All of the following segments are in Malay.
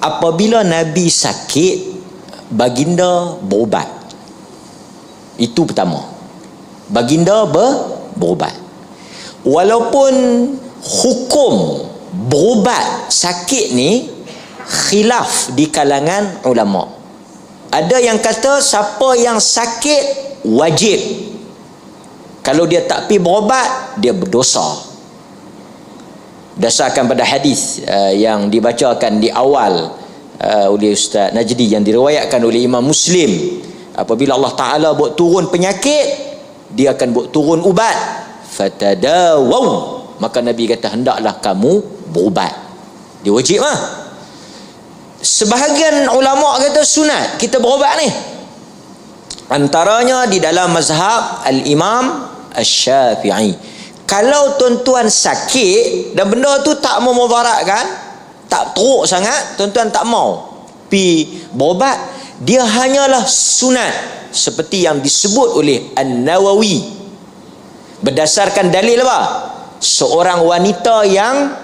apabila Nabi sakit, baginda berubat. Itu pertama. Baginda berubat. Walaupun hukum berubat sakit ni khilaf di kalangan ulama. Ada yang kata siapa yang sakit wajib, kalau dia tak pergi berubat dia berdosa. Dasarkan pada hadis yang dibacakan di awal oleh Ustaz Najdi, yang diriwayatkan oleh Imam Muslim, apabila Allah Ta'ala buat turun penyakit, dia akan buat turun ubat. Fatadawaw, maka Nabi kata hendaklah kamu berubat. Dia wajib lah. Sebahagian ulama kata sunat kita berubat ni. Antaranya di dalam mazhab Al-Imam Asy-Syafi'i. Kalau tuan-tuan sakit dan benda tu tak memudaratkan, tak teruk sangat, tuan-tuan tak mau pi berubat, dia hanyalah sunat, seperti yang disebut oleh An-Nawawi. Berdasarkan dalil apa? Seorang wanita yang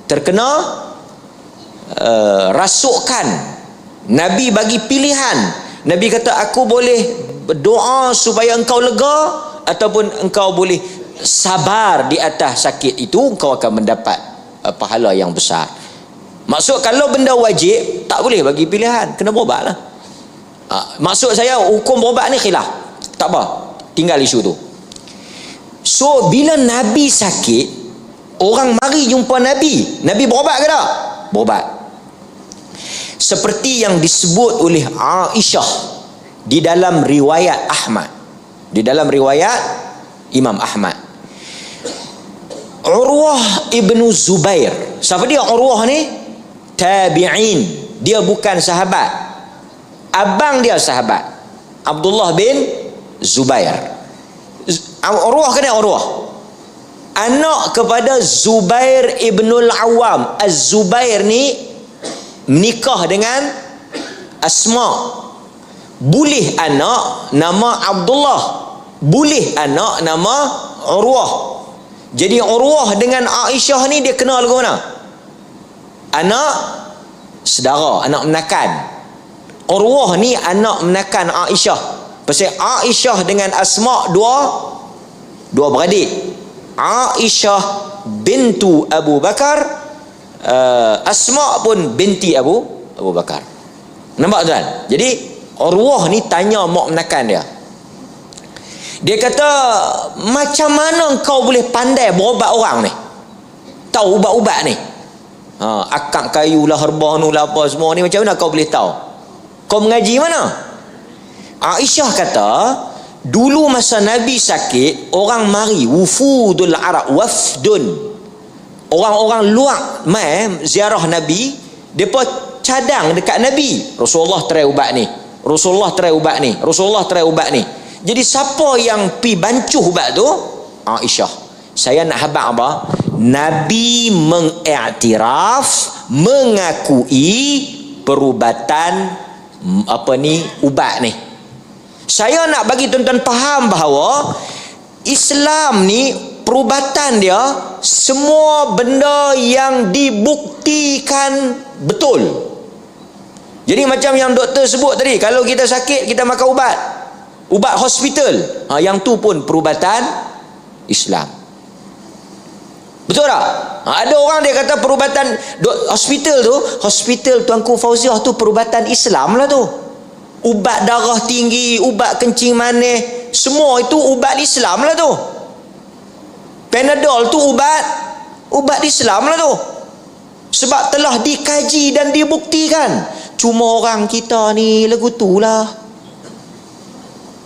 terkena rasukan, Nabi bagi pilihan. Nabi kata aku boleh berdoa supaya engkau lega, ataupun engkau boleh sabar di atas sakit itu, engkau akan mendapat pahala yang besar. Maksud kalau benda wajib tak boleh bagi pilihan, kena berubat lah. Maksud saya hukum berubat ni khilaf, tak apa, tinggal isu tu. So bila Nabi sakit, orang mari jumpa Nabi, Nabi berubat ke tak? Berubat. Seperti yang disebut oleh Aisyah di dalam riwayat Ahmad, di dalam riwayat Imam Ahmad. Urwah ibnu Zubair, siapa dia Urwah ni? Tabi'in, dia bukan sahabat. Abang dia sahabat, Abdullah bin Zubair. Urwah kena Urwah, anak kepada Zubair ibnul Awam. Az-Zubair ni menikah dengan Asma. Boleh anak nama Abdullah, boleh anak nama Urwah. Jadi Urwah dengan Aisyah ni dia kenal ke mana? Anak sedara, anak menakan. Urwah ni anak menakan Aisyah. Pasal Aisyah dengan Asma dua beradik. Aisyah bintu Abu Bakar, Asma pun binti Abu Bakar. Nampak tuan? Jadi Urwah ni tanya mak menakan dia. Dia kata, macam mana kau boleh pandai berubat orang ni? Tahu ubat-ubat ni? Akak kayu lah, herbah nu lah, apa semua ni, macam mana kau boleh tahu? Kau mengaji mana? Aisyah kata, dulu masa Nabi sakit, orang mari, wufudul Arab, wafdun, orang-orang luar mai ziarah Nabi, depa cadang dekat Nabi. Rasulullah try ubat ni, Rasulullah try ubat ni, Rasulullah try ubat ni. Jadi siapa yang pi bancuh ubat tu? Aisyah. Saya nak habaq apa? Nabi mengiktiraf, mengakui perubatan apa ni, ubat ni. Saya nak bagi tuan-tuan faham bahawa Islam ni perubatan dia semua benda yang dibuktikan betul. Jadi macam yang doktor sebut tadi, kalau kita sakit kita makan ubat hospital, yang tu pun perubatan Islam. Betul tak? Ada orang dia kata perubatan hospital Tuanku Fauziah tu perubatan Islam lah tu. Ubat darah tinggi, ubat kencing manis, semua itu ubat Islam lah tu. Panadol tu ubat Islam lah tu. Sebab telah dikaji dan dibuktikan. Cuma orang kita ni lagu tu lah,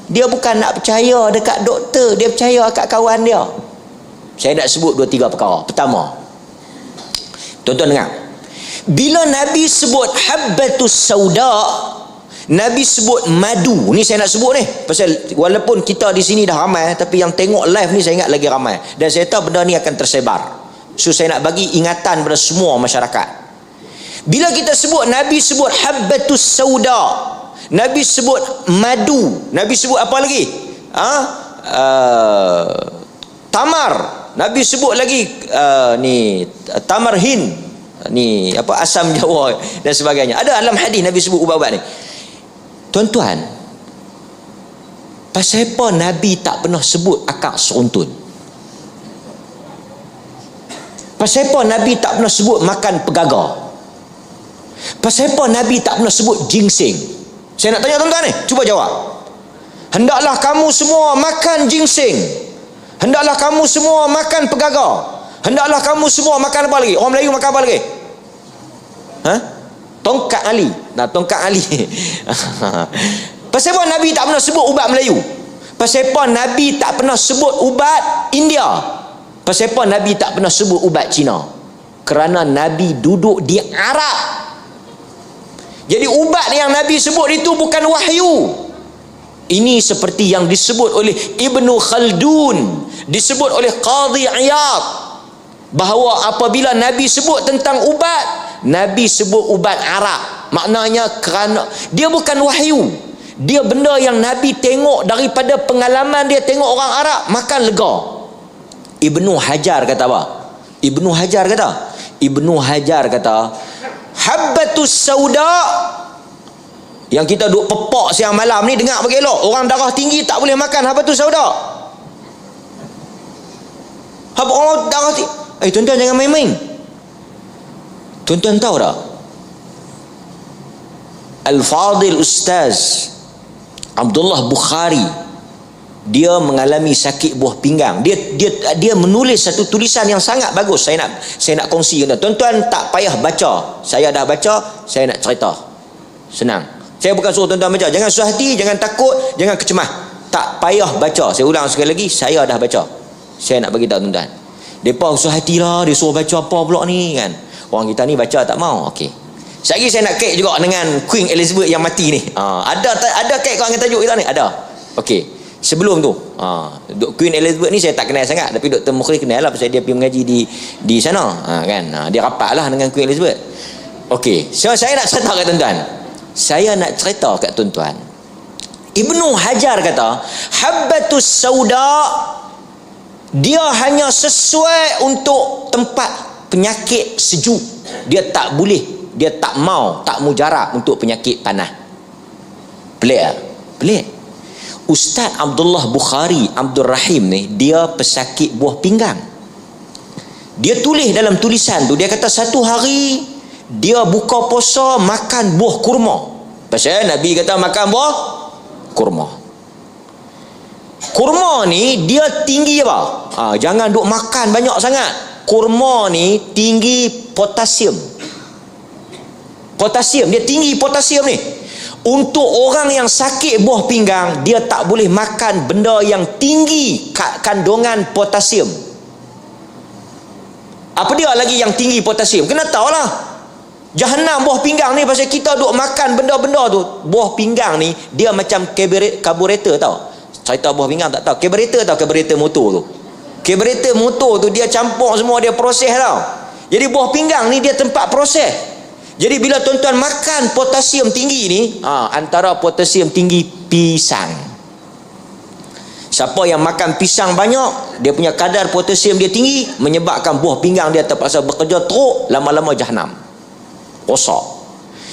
dia bukan nak percaya dekat doktor, dia percaya kat kawan dia. Saya nak sebut 2-3 perkara. Pertama, tuan-tuan dengar, bila Nabi sebut habbatus sauda, Nabi sebut madu. Ni saya nak sebut ni pasal walaupun kita di sini dah ramai, tapi yang tengok live ni saya ingat lagi ramai, dan saya tahu benda ni akan tersebar. So saya nak bagi ingatan pada semua masyarakat. Bila kita sebut, Nabi sebut habbatus sauda, Nabi sebut madu, Nabi sebut apa lagi? Tamar, Nabi sebut lagi ni tamar hind, ni apa, asam Jawa dan sebagainya. Ada dalam hadis Nabi sebut ubat-ubat ni. Tuan-tuan, pasal apa Nabi tak pernah sebut akak seruntun? Pasal apa Nabi tak pernah sebut makan pegagar? Pasal apa Nabi tak pernah sebut ginseng? Saya nak tanya tuan-tuan ni, cuba jawab. Hendaklah kamu semua makan ginseng. Hendaklah kamu semua makan pegagar. Hendaklah kamu semua makan apa lagi? Orang Melayu makan apa lagi? Ha? Tongkat Ali. Nah, tongkat Ali. Pasal apa Nabi tak pernah sebut ubat Melayu? Pasal apa Nabi tak pernah sebut ubat India? Pasal apa Nabi tak pernah sebut ubat Cina? Kerana Nabi duduk di Arab. Jadi ubat yang Nabi sebut itu bukan wahyu. Ini seperti yang disebut oleh Ibnu Khaldun, disebut oleh Qadhi Iyad, bahawa apabila Nabi sebut tentang ubat, Nabi sebut ubat Arab. Maknanya kerana dia bukan wahyu, dia benda yang Nabi tengok daripada pengalaman dia, tengok orang Arab makan lega. Ibnu Hajar kata apa? Ibnu Hajar kata habbatus sauda, yang kita duk pepak siang malam ni, dengar bagi elok. Orang darah tinggi tak boleh makan habbatus sauda. Orang darah tinggi, tuan-tuan jangan main-main. Tuan-tuan tahu tak, Al-Fadil Ustaz Abdullah Bukhari, dia mengalami sakit buah pinggang. Dia menulis satu tulisan yang sangat bagus. Saya nak kongsi. Tuan-tuan tak payah baca. Saya dah baca, saya nak cerita. Senang. Saya bukan suruh tuan-tuan baca. Jangan susah hati, jangan takut, jangan kecemah. Tak payah baca. Saya ulang sekali lagi, saya dah baca. Saya nak bagi tahu tuan-tuan. Depa susah hatilah, dia suruh baca apa pula ni kan. Orang kita ni baca tak mau. Okey. Sekali saya nak kek juga dengan Queen Elizabeth yang mati ni. Ada kek kau dengan tajuk kita ni? Ada. Okey. Sebelum tu, Queen Elizabeth ni saya tak kenal sangat, tapi Dr. Mukhlis kenal lah, pasal dia pergi mengaji di sana, kan. Dia rapat lah dengan Queen Elizabeth. Okey. So saya nak cerita kat tuan-tuan. Ibnu Hajar kata habbatus sauda, dia hanya sesuai untuk tempat penyakit sejuk. Dia tak boleh, dia tak mau, tak mujarab untuk penyakit panas. Pelik. Ustaz Abdullah Bukhari Abdul Rahim ni, dia pesakit buah pinggang. Dia tulis dalam tulisan tu, dia kata satu hari dia buka puasa makan buah kurma. Pasal Nabi kata makan buah kurma. Kurma ni dia tinggi apa? Jangan duk makan banyak sangat. Kurma ni tinggi potasium. Dia tinggi potasium ni. Untuk orang yang sakit buah pinggang, dia tak boleh makan benda yang tinggi kandungan potasium. Apa dia lagi yang tinggi potasium? Kena tahulah. Jahanam buah pinggang ni, pasal kita duk makan benda-benda tu. Buah pinggang ni dia macam karburator tau. Cerita buah pinggang tak tahu. Karburator motor tu. Karburator motor tu dia campur semua, dia proses tau. Jadi buah pinggang ni dia tempat proses. Jadi bila tuan-tuan makan potasium tinggi ni, antara potasium tinggi pisang. Siapa yang makan pisang banyak, dia punya kadar potasium dia tinggi, menyebabkan buah pinggang dia terpaksa bekerja teruk, lama-lama jahanam. Rosak.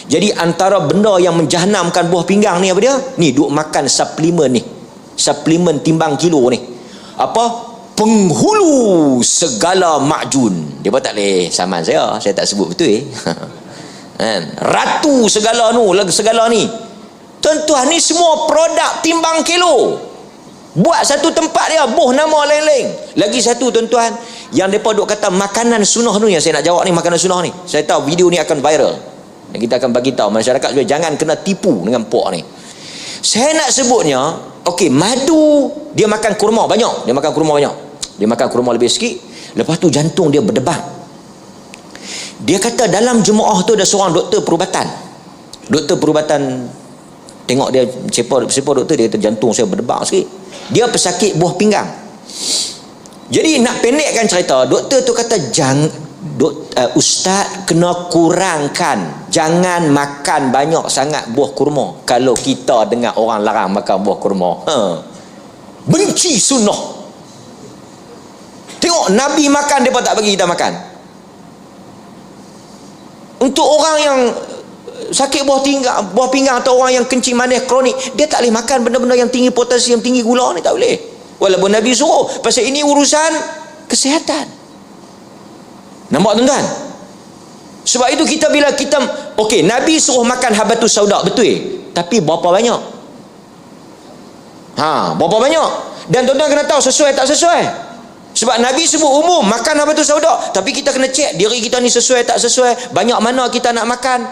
Jadi antara benda yang menjahanamkan buah pinggang ni apa dia? Ni duk makan suplemen ni. Suplemen timbang kilo ni. Apa? Penghulu segala makjun. Dia pun tak boleh saman saya tak sebut betul ratu segala ni. Tuan-tuan, ni semua produk timbang kilo. Buat satu tempat dia, buh nama lain-lain. Lagi satu tuan-tuan, yang mereka duk kata makanan sunnah ni, yang saya nak jawab ni, makanan sunnah ni. Saya tahu video ni akan viral. Dan kita akan bagi tahu masyarakat supaya jangan kena tipu dengan pok ni. Saya nak sebutnya, okey, madu, dia makan kurma banyak. Dia makan kurma lebih sikit. Lepas tu jantung dia berdebar. Dia kata dalam jemaah tu ada seorang doktor perubatan. Tengok dia siapa doktor, dia kata jantung saya berdebar sikit. Dia pesakit buah pinggang. Jadi nak pendekkan cerita, doktor tu kata ustaz kena kurangkan, jangan makan banyak sangat buah kurma. Kalau kita dengar orang larang makan buah kurma, benci sunnah. Tengok Nabi makan, dia pun tak bagi kita makan. Untuk orang yang sakit buah pinggang atau orang yang kencing manis kronik, dia tak boleh makan benda-benda yang tinggi potasium, tinggi gula ni, tak boleh. Walaupun Nabi suruh, pasal ini urusan kesihatan. Nampak tuan-tuan? Sebab itu kita bila kita okey, Nabi suruh makan habatus sauda, betul. Tapi berapa banyak? Berapa banyak? Dan tuan-tuan kena tahu sesuai tak sesuai. Sebab Nabi sebut umum makan habatus sauda, tapi kita kena cek diri kita ni sesuai tak sesuai. Banyak mana kita nak makan?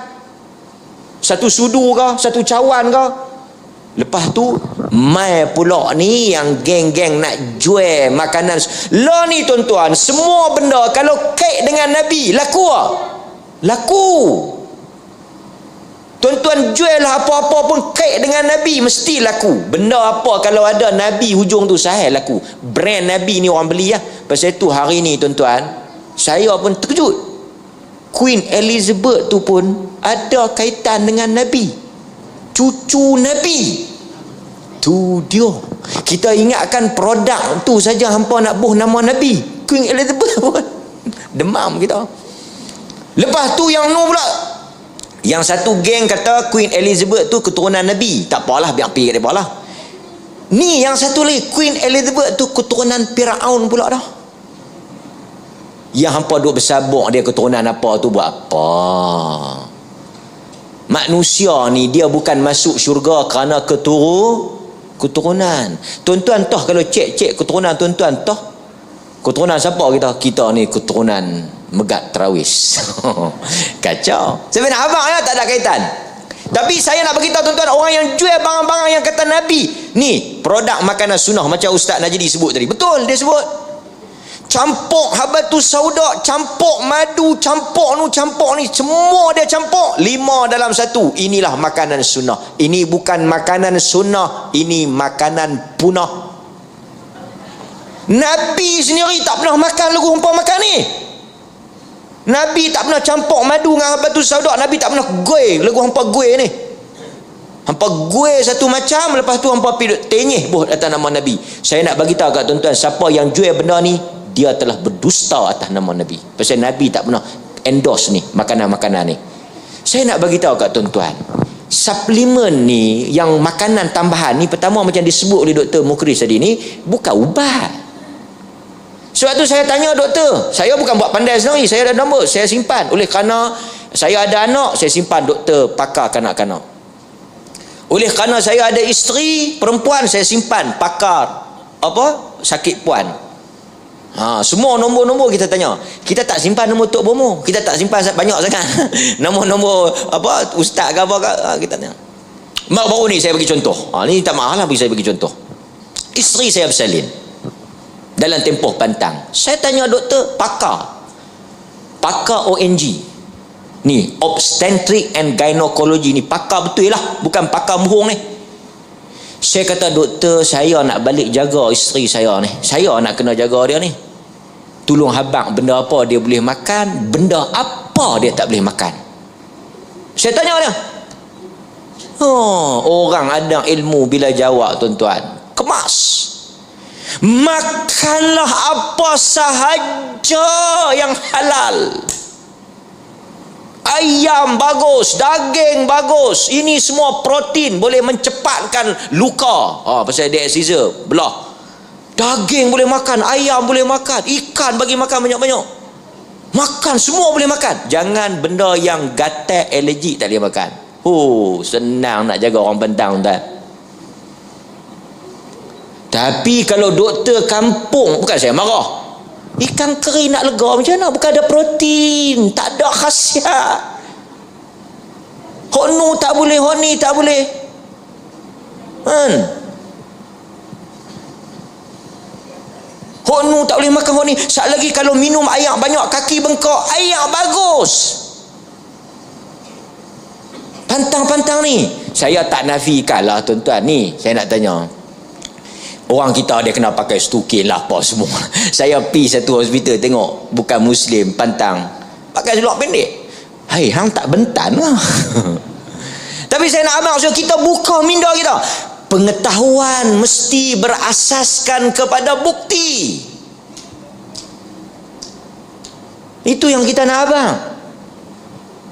Satu sudu ke? Satu cawan ke? Lepas tu mai pula ni yang geng-geng nak jual makanan. Lah ni tuan-tuan, semua benda kalau kait dengan Nabi laku tak? Laku. Tuan-tuan jual apa-apa pun kait dengan Nabi mesti laku. Benda apa kalau ada Nabi hujung tu sahih laku. Brand Nabi ni orang beli lah. Pasal tu hari ni tuan-tuan, saya pun terkejut. Queen Elizabeth tu pun ada kaitan dengan Nabi. Cucu Nabi. Tu dia. Kita ingatkan produk tu saja hampa nak buh nama Nabi. Queen Elizabeth pun demam kita. Lepas tu yang no pula, yang satu geng kata Queen Elizabeth tu keturunan Nabi. Tak apalah, biar pergi kat mereka lah. Ni yang satu lagi, Queen Elizabeth tu keturunan Firaun pula dah. Yang hampa duk bersabuk dia keturunan apa tu buat apa? Manusia ni dia bukan masuk syurga kerana keturunan. Tuan-tuan toh kalau cek keturunan tuan-tuan toh, keturunan siapa kita? Kita ni keturunan Megat Terawis. Kacau. Sebenarnya abang ya tak ada kaitan. Tapi saya nak beritahu tuan-tuan, orang yang jual barang-barang yang kata Nabi ni produk makanan sunnah, macam Ustaz Najdi sebut tadi. Betul dia sebut. Campur habatus sauda, campur madu, campur ni, semua dia campur 5 dalam 1. Inilah makanan sunnah. Ini bukan makanan sunnah, ini makanan punah. Nabi sendiri tak pernah makan lagu hampa makan ni. Nabi tak pernah campur madu dengan habatus sauda. Nabi tak pernah gue lagu hampa gue ni. Hampa gue satu macam, lepas tu hampa pergi tenyeh buh atas nama Nabi. Saya nak bagi tahu kat tuan-tuan, siapa yang jual benda ni, dia telah berdusta atas nama Nabi. Pasal Nabi tak pernah endorse ni makanan-makanan ni. Saya nak bagi tahu kat tuan-tuan, suplemen ni yang makanan tambahan ni, pertama macam disebut oleh Dr. Mukris tadi ni, bukan ubat. Sebab tu saya tanya doktor, saya bukan buat pandai sendiri, saya ada nombor, saya simpan. Oleh kerana saya ada anak, saya simpan doktor pakar kanak-kanak. Oleh kerana saya ada isteri perempuan, saya simpan pakar apa? Sakit puan. Semua nombor-nombor kita tanya. Kita tak simpan nombor Tok Bomo, kita tak simpan banyak sangat. Nombor-nombor apa ustaz ke apa ke, kita tanya. Baru ni saya bagi contoh. Ni tak mahal lah bagi saya bagi contoh. Isteri saya bersalin dalam tempoh pantang. Saya tanya doktor, pakar ONG ni, obstetric and gynecology ni, pakar betul lah, bukan pakar muhung ni. Saya kata, doktor, saya nak balik jaga isteri saya ni, saya nak kena jaga dia ni. Tolong habang, benda apa dia boleh makan, benda apa dia tak boleh makan. Saya tanya dia. Orang ada ilmu bila jawab tuan-tuan, kemas. Makanlah apa sahaja yang halal. Ayam bagus, daging bagus, ini semua protein, boleh mencepatkan luka. Pasal dia Caesar belah. Daging boleh makan, ayam boleh makan, ikan bagi makan banyak-banyak. Makan, semua boleh makan. Jangan benda yang gatal, alergik tak boleh makan. Senang nak jaga orang bentang tuan. Tapi kalau doktor kampung, bukan saya marah, ikan kering nak lega macam mana? Bukan ada protein, tak ada khasiat. Honu tak boleh, honi tak boleh. Honu tak boleh makan honi. Sat lagi kalau minum air banyak kaki bengkak, air bagus. Pantang-pantang ni, saya tak nafikan lah tuan-tuan. Ni saya nak tanya, orang kita dia kena pakai stukin lah apa semua. Saya pergi satu hospital tengok bukan Muslim pantang pakai seluar pendek. Hang tak bentan lah. Tapi saya nak abang, kita buka minda kita. Pengetahuan mesti berasaskan kepada bukti. Itu yang kita nak abang.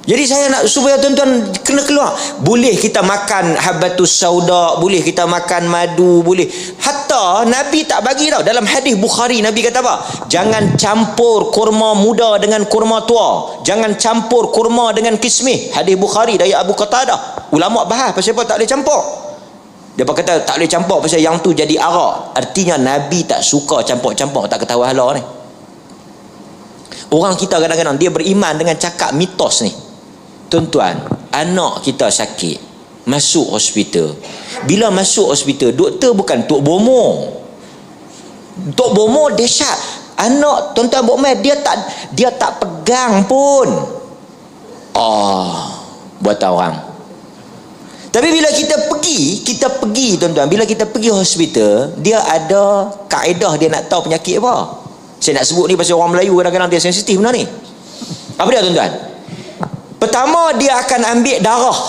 Jadi saya nak supaya tuan-tuan kena keluar. Boleh kita makan habatus sauda, boleh kita makan madu, boleh. Hatta Nabi tak bagi tau. Dalam hadis Bukhari Nabi kata apa? Jangan campur kurma muda dengan kurma tua. Jangan campur kurma dengan kismis. Hadis Bukhari dari Abu Qatadah. Ulama bahas pasal apa tak boleh campur. Dia kata tak boleh campur pasal yang tu jadi arak. Artinya Nabi tak suka campur-campur, tak ketahui halal ni. Orang kita kadang-kadang dia beriman dengan cakap mitos ni. Tuan-tuan, anak kita sakit, masuk hospital. Bila masuk hospital, doktor bukan Tok Bomo. Tok Bomo dahsyat. Anak tuan-tuan Bomo dia tak pegang pun. Buat orang. Tapi bila kita pergi tuan-tuan, bila kita pergi hospital, dia ada kaedah dia nak tahu penyakit apa. Saya nak sebut ni pasal orang Melayu kadang-kadang dia sensitif benda ni. Apa dia tuan-tuan? Pertama dia akan ambil darah.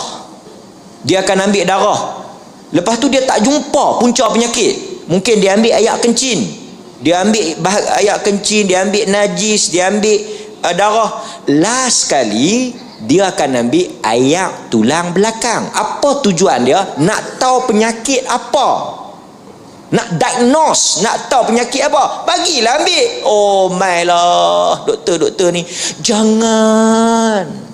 Lepas tu dia tak jumpa punca penyakit. Mungkin dia ambil ayak kencing. Dia ambil ayak kencing, dia ambil najis, dia ambil darah. Last sekali dia akan ambil ayak tulang belakang. Apa tujuan dia? Nak tahu penyakit apa. Nak diagnose, nak tahu penyakit apa. Bagilah ambil. Oh my lah, doktor ni jangan.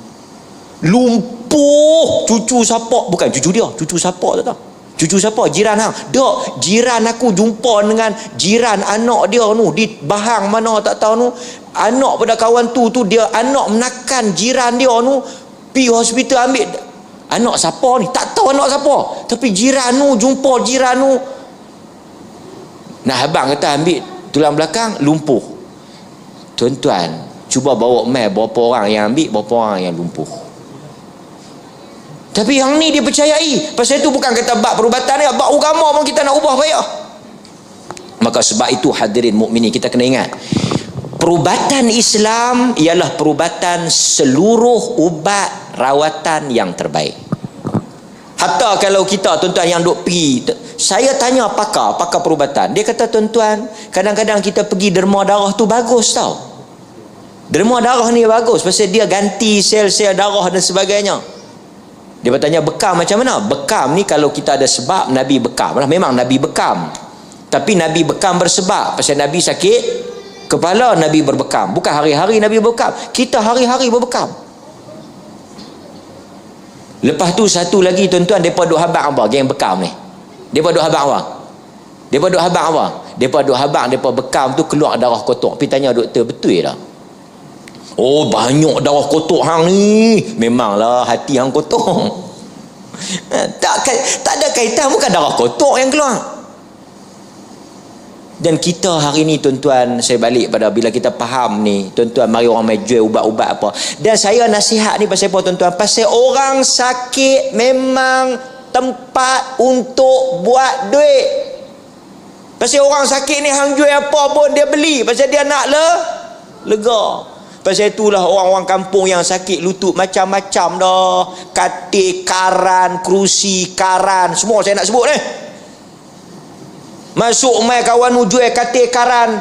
Lumpuh cucu siapa, bukan cucu dia, cucu siapa tak tahu. Cucu siapa? Jiran hang. Dok, jiran aku jumpa dengan jiran anak dia tu di Bahang mana tak tahu tu. Anak pada kawan tu dia anak menakan jiran dia tu, pi hospital ambil. Anak siapa ni? Tak tahu anak siapa. Tapi jiran tu jumpa jiran tu. Nah, abang kata ambil tulang belakang, lumpuh. Tuan-tuan, cuba bawa mai berapa orang yang ambil, berapa orang yang lumpuh. Tapi yang ni dia percayai. Pasal itu bukan kata bab perubatan ni, bab agama pun kita nak ubah payah. Maka sebab itu hadirin mukminin, kita kena ingat, perubatan Islam ialah perubatan seluruh ubat rawatan yang terbaik. Hatta kalau kita tuan-tuan yang duk pergi, saya tanya pakar perubatan, dia kata tuan-tuan, kadang-kadang kita pergi derma darah tu bagus tau. Derma darah ni bagus pasal dia ganti sel-sel darah dan sebagainya. Dia bertanya bekam macam mana? Bekam ni kalau kita ada sebab, Nabi bekam lah. Memang Nabi bekam. Tapi Nabi bekam bersebab. Pasal Nabi sakit kepala, Nabi berbekam. Bukan hari-hari Nabi berbekam. Kita hari-hari berbekam. Lepas tu satu lagi tuan-tuan, mereka duk habang apa? Geng bekam ni. Mereka duk habang apa? Mereka duk habang apa? Mereka duk habang, mereka bekam tu keluar darah kotor. Pergi tanya doktor, betul tak? Oh, banyak darah kotor hang ni. Memanglah hati hang kotor. Tak ada kaitan, bukan darah kotor yang keluar. Dan kita hari ni tuan-tuan, saya balik pada bila kita faham ni, tuan-tuan, mari orang mai jual ubat-ubat apa. Dan saya nasihat ni pasal apa tuan-tuan? Pasal orang sakit memang tempat untuk buat duit. Pasal orang sakit ni hang jual apa pun dia beli, pasal dia nak lega. Pasal itulah orang-orang kampung yang sakit lutut macam-macam dah. Katil, karan, kerusi, karan, semua saya nak sebut ni. Masuk mai kawan jual katil karan,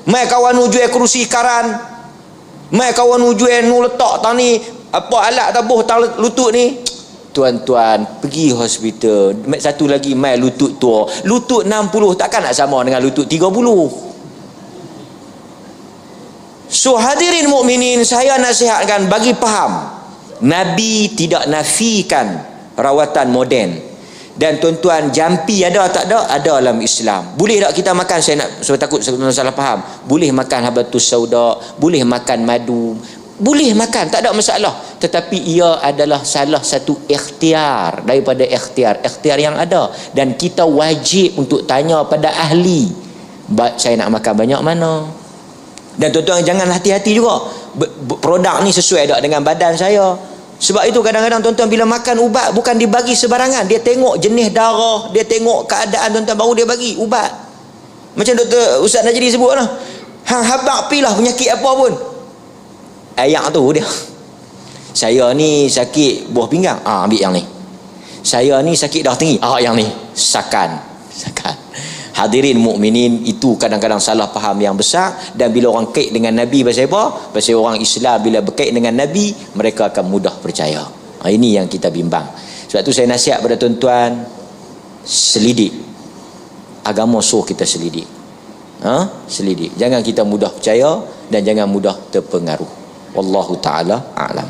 mai kawan jual kerusi karan, mai kawan jual nu letak tani apa alat tabuh tang lutut ni. Tuan-tuan pergi hospital. Satu lagi mai lutut tua, lutut 60 takkan nak sama dengan lutut 30. So hadirin mukminin, saya nasihatkan bagi faham, Nabi tidak nafikan rawatan moden. Dan tuan-tuan, jampi ada tak ada? Ada dalam Islam. Boleh tak kita makan? Saya takut salah faham. Boleh makan habatus sauda, boleh makan madu, boleh makan, tak ada masalah. Tetapi ia adalah salah satu ikhtiar daripada ikhtiar yang ada. Dan kita wajib untuk tanya pada ahli, saya nak makan banyak mana. Dan tuan-tuan jangan hati-hati juga, produk ni sesuai tak dengan badan saya. Sebab itu kadang-kadang tuan-tuan bila makan ubat bukan dibagi sebarangan. Dia tengok jenis darah, dia tengok keadaan tuan-tuan, baru dia bagi ubat. Macam Dr. Ustaz Najri sebut lah, hang habak pilah penyakit apa pun, ayak tu dia. Saya ni sakit buah pinggang, ambil yang ni. Saya ni sakit darah tinggi, yang ni sakan. Hadirin mukminin, itu kadang-kadang salah faham yang besar. Dan bila orang kait dengan Nabi, pasal apa? Pasal orang Islam bila berkait dengan Nabi, mereka akan mudah percaya. Ini yang kita bimbang. Sebab tu saya nasihat pada tuan-tuan, selidik. Agama suruh kita selidik. Selidik. Jangan kita mudah percaya dan jangan mudah terpengaruh. Wallahu ta'ala a'lam.